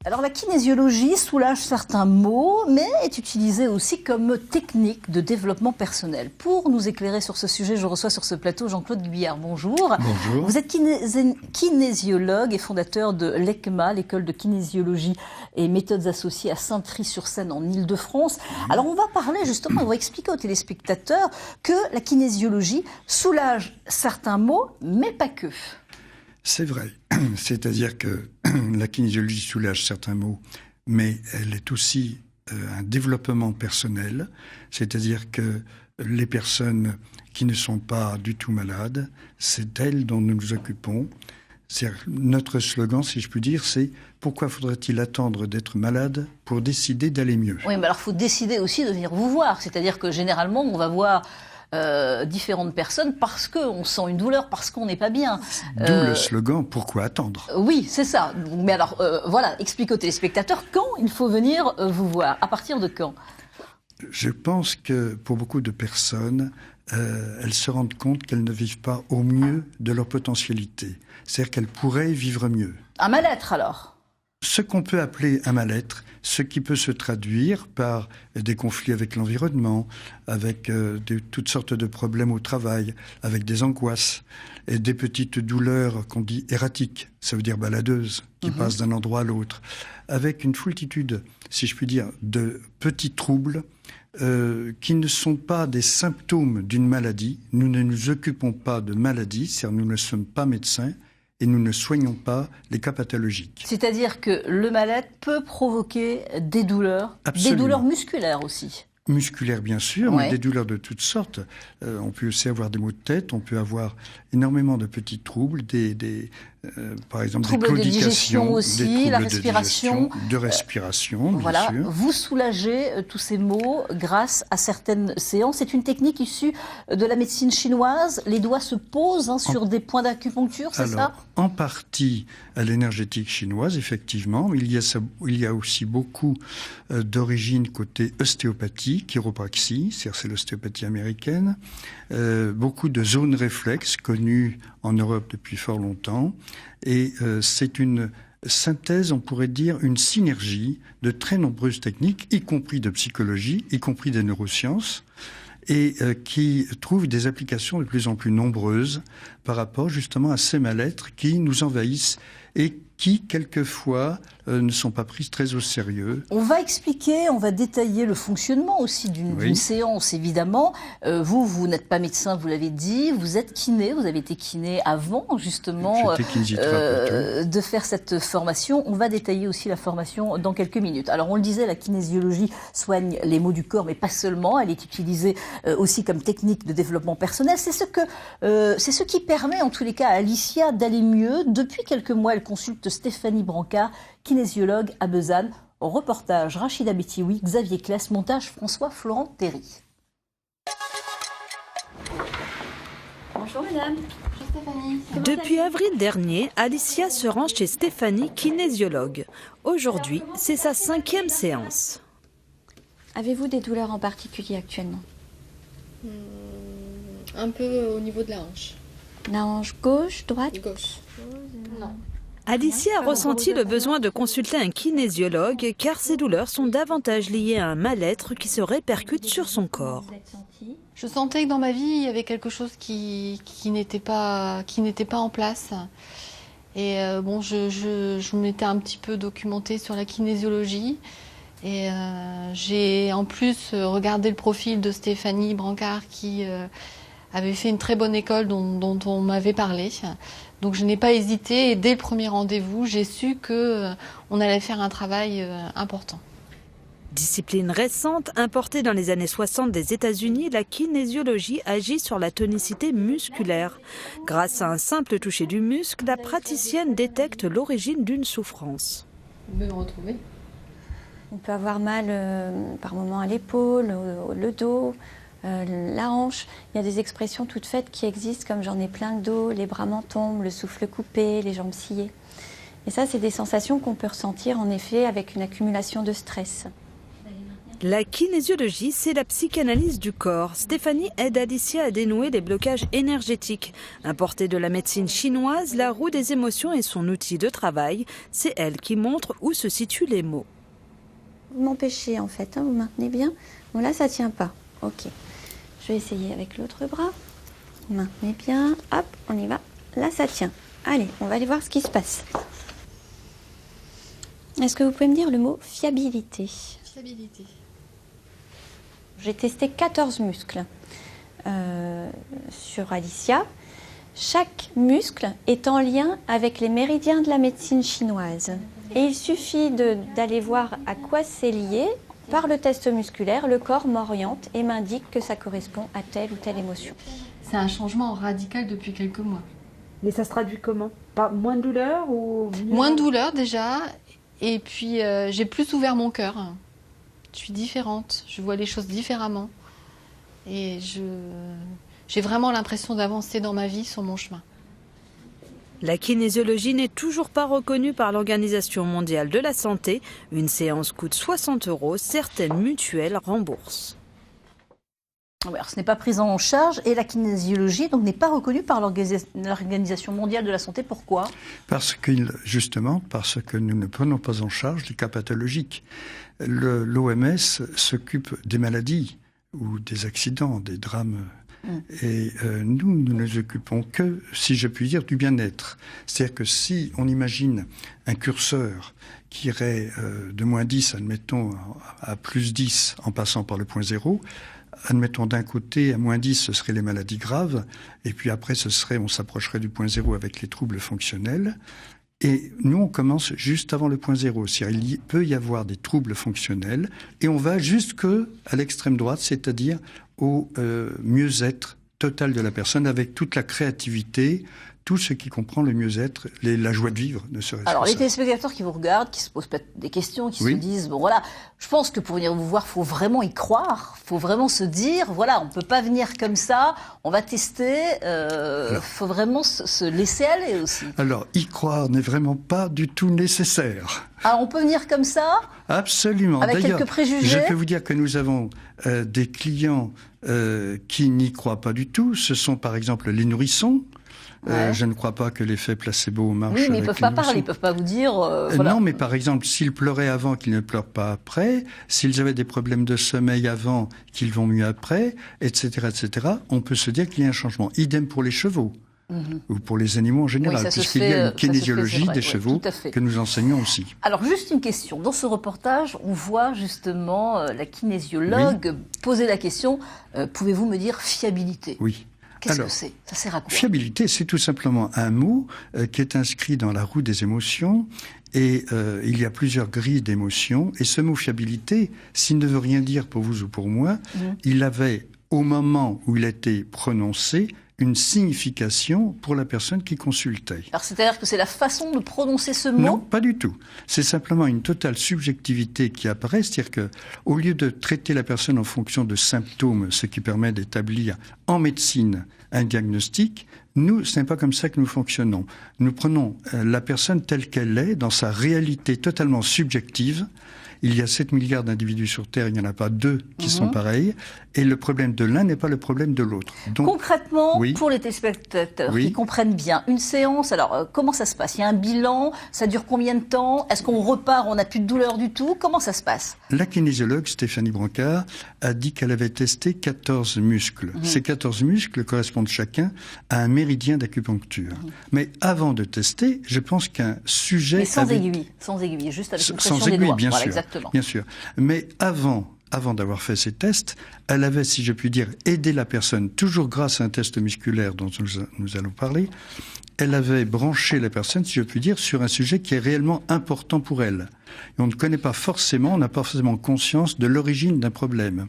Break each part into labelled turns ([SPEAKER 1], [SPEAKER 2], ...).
[SPEAKER 1] Alors la kinésiologie soulage certains maux, mais est utilisée aussi comme technique de développement personnel. Pour nous éclairer sur ce sujet, je reçois sur ce plateau Jean-Claude Guyard. Bonjour.
[SPEAKER 2] Bonjour.
[SPEAKER 1] Vous êtes kinésiologue et fondateur de l'ECMA, l'école de kinésiologie et méthodes associées à Saint-Thry-sur-Seine en Ile-de-France. Alors on va parler justement, on va expliquer aux téléspectateurs que la kinésiologie soulage certains maux, mais pas que.
[SPEAKER 2] C'est vrai. C'est-à-dire que la kinésiologie soulage certains maux, mais elle est aussi un développement personnel. C'est-à-dire que les personnes qui ne sont pas du tout malades, c'est d'elles dont nous nous occupons. Notre slogan, si je puis dire, c'est « Pourquoi faudrait-il attendre d'être malade pour décider d'aller mieux ?»
[SPEAKER 1] Oui, mais alors il faut décider aussi de venir vous voir. C'est-à-dire que généralement, on va voir différentes personnes parce qu'on sent une douleur, parce qu'on n'est pas bien.
[SPEAKER 2] D'où le slogan « Pourquoi attendre ?»
[SPEAKER 1] Oui, c'est ça. Mais alors, voilà, explique aux téléspectateurs quand il faut venir vous voir. À partir de quand?
[SPEAKER 2] Je pense que pour beaucoup de personnes, elles se rendent compte qu'elles ne vivent pas au mieux de leur potentialité. C'est-à-dire qu'elles pourraient vivre mieux.
[SPEAKER 1] Un mal-être alors?
[SPEAKER 2] Ce qu'on peut appeler un mal-être, ce qui peut se traduire par des conflits avec l'environnement, avec toutes sortes de problèmes au travail, avec des angoisses et des petites douleurs qu'on dit erratiques, ça veut dire baladeuses, qui passent d'un endroit à l'autre, avec une foultitude, si je puis dire, de petits troubles qui ne sont pas des symptômes d'une maladie. Nous ne nous occupons pas de maladies, c'est-à-dire nous ne sommes pas médecins, et nous ne soignons pas les cas pathologiques.
[SPEAKER 1] C'est-à-dire que le mal-être peut provoquer des douleurs,
[SPEAKER 2] Absolument.
[SPEAKER 1] Des douleurs musculaires aussi.
[SPEAKER 2] Musculaires bien sûr,
[SPEAKER 1] Ouais.
[SPEAKER 2] mais des douleurs de toutes sortes. On peut aussi avoir des maux de tête, on peut avoir énormément de petits troubles, par exemple
[SPEAKER 1] Troubles
[SPEAKER 2] des
[SPEAKER 1] de
[SPEAKER 2] claudications,
[SPEAKER 1] digestion aussi,
[SPEAKER 2] des troubles
[SPEAKER 1] la respiration.
[SPEAKER 2] de respiration, bien
[SPEAKER 1] Voilà,
[SPEAKER 2] sûr.
[SPEAKER 1] vous soulagez tous ces maux grâce à certaines séances. C'est une technique issue de la médecine chinoise. Les doigts se posent sur des points d'acupuncture, c'est ça?
[SPEAKER 2] En partie à l'énergétique chinoise, effectivement. Il y a aussi beaucoup d'origine côté ostéopathie, chiropraxie, c'est l'ostéopathie américaine. Beaucoup de zones réflexes connues en Europe depuis fort longtemps. Et c'est une synthèse, on pourrait dire, une synergie de très nombreuses techniques, y compris de psychologie, y compris des neurosciences, et qui trouvent des applications de plus en plus nombreuses par rapport justement à ces mal-être qui nous envahissent et qui, quelquefois, ne sont pas prises très au sérieux.
[SPEAKER 1] On va expliquer, on va détailler le fonctionnement aussi d'une séance, évidemment. Vous n'êtes pas médecin, vous l'avez dit, vous êtes kiné, vous avez été kiné avant, justement, de faire cette formation. On va détailler aussi la formation dans quelques minutes. Alors, on le disait, la kinésiologie soigne les maux du corps, mais pas seulement. Elle est utilisée aussi comme technique de développement personnel. C'est ce qui permet, en tous les cas, à Alicia d'aller mieux. Depuis quelques mois, elle consulte Stéphanie Brancard, kinésiologue à Besançon. Reportage Rachida Betioui, Xavier Claes, montage François-Florent Terry.
[SPEAKER 3] Bonjour madame. Bonjour Stéphanie.
[SPEAKER 4] Depuis avril dernier, Alicia se rend chez Stéphanie, kinésiologue. Aujourd'hui, c'est sa 5e séance.
[SPEAKER 3] Avez-vous des douleurs en particulier actuellement?
[SPEAKER 5] Un peu au niveau de la hanche.
[SPEAKER 3] La hanche gauche, droite?
[SPEAKER 5] Gauche. Non.
[SPEAKER 4] Alicia a ressenti le besoin de consulter un kinésiologue car ses douleurs sont davantage liées à un mal-être qui se répercute sur son corps.
[SPEAKER 5] Je sentais que dans ma vie, il y avait quelque chose qui n'était pas en place. Et bon, je m'étais un petit peu documentée sur la kinésiologie. Et j'ai en plus regardé le profil de Stéphanie Brancard qui avait fait une très bonne école dont on m'avait parlé. Donc je n'ai pas hésité et dès le premier rendez-vous, j'ai su qu'on allait faire un travail important.
[SPEAKER 4] Discipline récente, importée dans les années 60 des États-Unis, la kinésiologie agit sur la tonicité musculaire. Grâce à un simple toucher du muscle, la praticienne détecte l'origine d'une souffrance.
[SPEAKER 5] Vous pouvez me retrouver?
[SPEAKER 3] On peut avoir mal par moments à l'épaule, le dos, la hanche. Il y a des expressions toutes faites qui existent comme j'en ai plein le dos, les bras m'en tombent, le souffle coupé, les jambes sciées. Et ça, c'est des sensations qu'on peut ressentir en effet avec une accumulation de stress.
[SPEAKER 4] La kinésiologie, c'est la psychanalyse du corps. Stéphanie aide Alicia à dénouer les blocages énergétiques. Importée de la médecine chinoise, la roue des émotions est son outil de travail. C'est elle qui montre où se situent les mots.
[SPEAKER 3] Vous m'empêchez en fait, vous maintenez bien. Bon là ça tient pas, ok. Je vais essayer avec l'autre bras. Vous maintenez bien, hop, on y va. Là ça tient. Allez, on va aller voir ce qui se passe. Est-ce que vous pouvez me dire le mot fiabilité?
[SPEAKER 5] Fiabilité.
[SPEAKER 3] J'ai testé 14 muscles sur Alicia. Chaque muscle est en lien avec les méridiens de la médecine chinoise. Et il suffit d'aller voir à quoi c'est lié. Par le test musculaire, le corps m'oriente et m'indique que ça correspond à telle ou telle émotion.
[SPEAKER 5] C'est un changement radical depuis quelques mois.
[SPEAKER 4] Mais ça se traduit comment? Par moins de douleur ou
[SPEAKER 5] moins de douleur déjà, et puis j'ai plus ouvert mon cœur. Je suis différente, je vois les choses différemment. Et j'ai vraiment l'impression d'avancer dans ma vie sur mon chemin.
[SPEAKER 4] La kinésiologie n'est toujours pas reconnue par l'Organisation mondiale de la santé. Une séance coûte 60 €, certaines mutuelles remboursent.
[SPEAKER 1] Alors, ce n'est pas pris en charge et la kinésiologie donc n'est pas reconnue par l'Organisation mondiale de la santé. Pourquoi?
[SPEAKER 2] Parce que nous ne prenons pas en charge les cas pathologiques. L'OMS s'occupe des maladies ou des accidents, des drames. Et nous ne nous occupons que, si je puis dire, du bien-être. C'est-à-dire que si on imagine un curseur qui irait de -10, admettons, à +10 en passant par le point 0, admettons d'un côté, à -10, ce seraient les maladies graves, et puis après, on s'approcherait du point 0 avec les troubles fonctionnels. Et nous, on commence juste avant le point 0. C'est-à-dire il peut y avoir des troubles fonctionnels, et on va jusqu'à l'extrême droite, c'est-à-dire au mieux-être total de la personne, avec toute la créativité, tout ce qui comprend le mieux-être, la joie de vivre, ne serait-ce que ça.
[SPEAKER 1] Alors, les téléspectateurs qui vous regardent, qui se posent peut-être des questions, qui se disent, bon voilà, je pense que pour venir vous voir, il faut vraiment y croire, il faut vraiment se dire, voilà, on ne peut pas venir comme ça, on va tester, il faut vraiment se laisser aller aussi.
[SPEAKER 2] Alors, y croire n'est vraiment pas du tout nécessaire.
[SPEAKER 1] Ah, on peut venir comme ça?
[SPEAKER 2] Absolument.
[SPEAKER 1] Avec quelques préjugés?
[SPEAKER 2] Je peux vous dire que nous avons des clients qui n'y croient pas du tout. Ce sont par exemple les nourrissons. Je ne crois pas que l'effet placebo marche.
[SPEAKER 1] Oui, mais ils ne peuvent pas parler, ils ne peuvent pas vous dire... voilà.
[SPEAKER 2] Non, mais par exemple, s'ils pleuraient avant, qu'ils ne pleurent pas après, s'ils avaient des problèmes de sommeil avant, qu'ils vont mieux après, etc., etc., on peut se dire qu'il y a un changement. Idem pour les chevaux. Ou pour les animaux en général, puisqu'il y a une kinésiologie des chevaux que nous enseignons aussi.
[SPEAKER 1] Alors, juste une question. Dans ce reportage, on voit justement la kinésiologue poser la question, pouvez-vous me dire fiabilité?
[SPEAKER 2] Oui.
[SPEAKER 1] Qu'est-ce que c'est? Ça sert à quoi?
[SPEAKER 2] Fiabilité, c'est tout simplement un mot qui est inscrit dans la roue des émotions, et il y a plusieurs grilles d'émotions, et ce mot fiabilité, s'il ne veut rien dire pour vous ou pour moi, il avait, au moment où il a été prononcé, une signification pour la personne qui consultait.
[SPEAKER 1] Alors c'est-à-dire que c'est la façon de prononcer ce mot?
[SPEAKER 2] Non, pas du tout. C'est simplement une totale subjectivité qui apparaît, c'est-à-dire que au lieu de traiter la personne en fonction de symptômes, ce qui permet d'établir en médecine un diagnostic, nous, ce n'est pas comme ça que nous fonctionnons. Nous prenons la personne telle qu'elle est, dans sa réalité totalement subjective. Il y a 7 milliards d'individus sur Terre, il n'y en a pas 2 qui sont pareils. Et le problème de l'un n'est pas le problème de l'autre. Donc,
[SPEAKER 1] concrètement, pour les téléspectateurs qui comprennent bien, une séance, alors comment ça se passe? Il y a un bilan, ça dure combien de temps? Est-ce qu'on repart, on n'a plus de douleur du tout? Comment ça se passe?
[SPEAKER 2] La kinésiologue Stéphanie Brancard a dit qu'elle avait testé 14 muscles. Ces 14 muscles correspondent chacun à un méridien d'acupuncture. Mais avant de tester, je pense qu'un sujet...
[SPEAKER 1] Mais sans aiguille, juste avec une pression des doigts.
[SPEAKER 2] Bien sûr.
[SPEAKER 1] Exactement.
[SPEAKER 2] Bien sûr. Mais avant d'avoir fait ces tests, elle avait, si je puis dire, aidé la personne, toujours grâce à un test musculaire dont nous allons parler, elle avait branché la personne, si je puis dire, sur un sujet qui est réellement important pour elle. Et on ne connaît pas forcément, on n'a pas forcément conscience de l'origine d'un problème.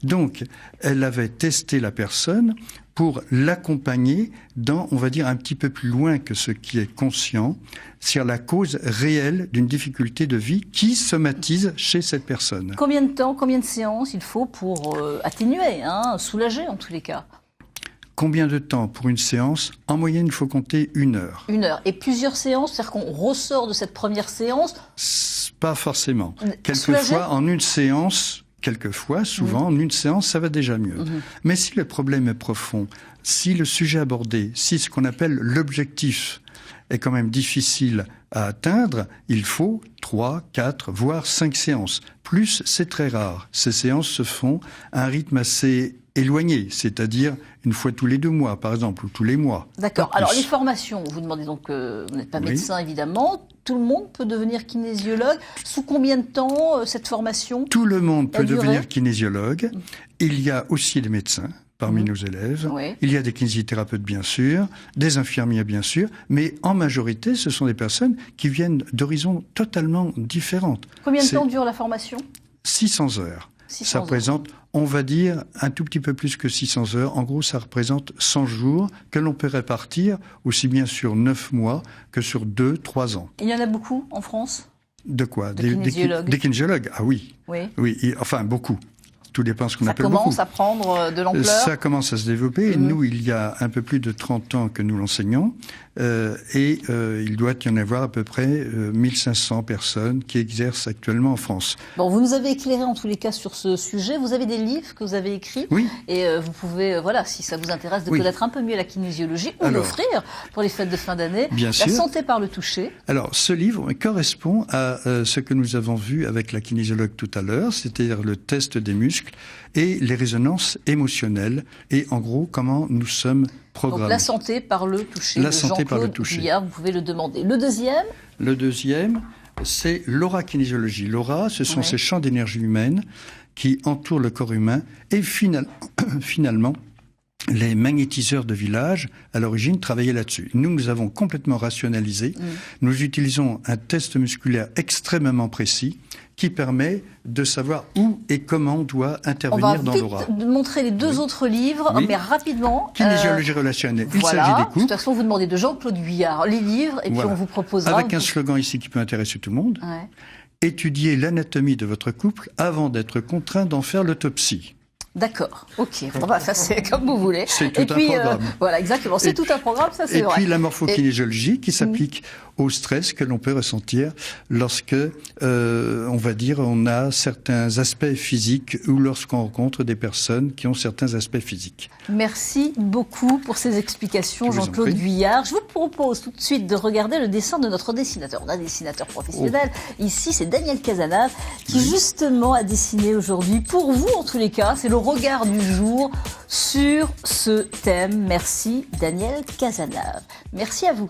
[SPEAKER 2] Donc, elle avait testé la personne pour l'accompagner dans, on va dire, un petit peu plus loin que ce qui est conscient, sur la cause réelle d'une difficulté de vie qui somatise chez cette personne.
[SPEAKER 1] Combien de temps, combien de séances il faut pour atténuer, soulager en tous les cas?
[SPEAKER 2] Combien de temps pour une séance? En moyenne, il faut compter 1 heure.
[SPEAKER 1] 1 heure. Et plusieurs séances, c'est-à-dire qu'on ressort de cette première séance?
[SPEAKER 2] Pas forcément. Quelquefois, en une séance, quelquefois, souvent, en une séance, ça va déjà mieux. Mais si le problème est profond, si le sujet abordé, si ce qu'on appelle l'objectif est quand même difficile à atteindre, il faut 3, 4, voire 5 séances. Plus, c'est très rare. Ces séances se font à un rythme assez éloigné, c'est-à-dire une fois tous les 2 mois, par exemple, ou tous les mois.
[SPEAKER 1] D'accord. Alors, les formations, vous demandez donc, vous n'êtes pas médecin, évidemment. Tout le monde peut devenir kinésiologue. Sous combien de temps, cette formation?
[SPEAKER 2] Tout le monde peut devenir kinésiologue. Il y a aussi des médecins parmi nos élèves. Il y a des kinésithérapeutes, bien sûr, des infirmiers, bien sûr, mais en majorité, ce sont des personnes qui viennent d'horizons totalement différentes.
[SPEAKER 1] Combien de temps dure la formation?
[SPEAKER 2] 600 heures. Ça représente, on va dire, un tout petit peu plus que 600 heures. En gros, ça représente 100 jours que l'on peut répartir aussi bien sur 9 mois que sur 2, 3 ans.
[SPEAKER 1] Il y en a beaucoup en France?
[SPEAKER 2] De quoi?
[SPEAKER 1] Des kinésiologues.
[SPEAKER 2] Des kinésiologues? Ah oui. Oui, enfin beaucoup. Tout dépend de ce qu'on appelle beaucoup.
[SPEAKER 1] Ça commence à prendre de l'ampleur?
[SPEAKER 2] Ça commence à se développer. Nous, il y a un peu plus de 30 ans que nous l'enseignons. Il doit y en avoir à peu près 1500 personnes qui exercent actuellement en France.
[SPEAKER 1] Bon, vous nous avez éclairé en tous les cas sur ce sujet. Vous avez des livres que vous avez écrits.
[SPEAKER 2] Oui.
[SPEAKER 1] Et vous pouvez, voilà, si ça vous intéresse de connaître un peu mieux la kinésiologie ou l'offrir pour les fêtes de fin d'année.
[SPEAKER 2] Bien sûr.
[SPEAKER 1] La santé par le toucher.
[SPEAKER 2] Alors, ce livre correspond à ce que nous avons vu avec la kinésiologue tout à l'heure, c'est-à-dire le test des muscles et les résonances émotionnelles et en gros comment nous sommes programmés.
[SPEAKER 1] Donc la santé par le toucher.
[SPEAKER 2] La santé par le toucher.
[SPEAKER 1] Guyard, vous pouvez le demander. Le deuxième?
[SPEAKER 2] Le deuxième, c'est l'aura-kinésiologie. L'aura, ce sont ces champs d'énergie humaine qui entourent le corps humain et finalement, les magnétiseurs de village, à l'origine, travaillaient là-dessus. Nous avons complètement rationalisé. Nous utilisons un test musculaire extrêmement précis qui permet de savoir où et comment on doit intervenir dans l'aura.
[SPEAKER 1] On va vite montrer les 2 autres livres, mais rapidement.
[SPEAKER 2] Kinésiologie relationnelle. Il s'agit des couples.
[SPEAKER 1] De toute façon, vous demandez de Jean-Claude Guyard les livres, et puis on vous proposera.
[SPEAKER 2] Avec un slogan ici qui peut intéresser tout le monde. Étudiez l'anatomie de votre couple avant d'être contraint d'en faire l'autopsie.
[SPEAKER 1] D'accord, ok. Bon, bah, ça c'est comme vous voulez.
[SPEAKER 2] C'est tout un programme.
[SPEAKER 1] Voilà, exactement. C'est tout un programme, ça c'est vrai.
[SPEAKER 2] Et puis la morphokinésiologie qui s'applique au stress que l'on peut ressentir lorsque, on va dire, on a certains aspects physiques ou lorsqu'on rencontre des personnes qui ont certains aspects physiques.
[SPEAKER 1] Merci beaucoup pour ces explications, Jean-Claude Guyard. Je vous propose tout de suite de regarder le dessin de notre dessinateur. On a un dessinateur professionnel. Ici, c'est Daniel Cazenave qui justement a dessiné aujourd'hui, pour vous en tous les cas, c'est le regard du jour sur ce thème. Merci Daniel Cazenave. Merci à vous.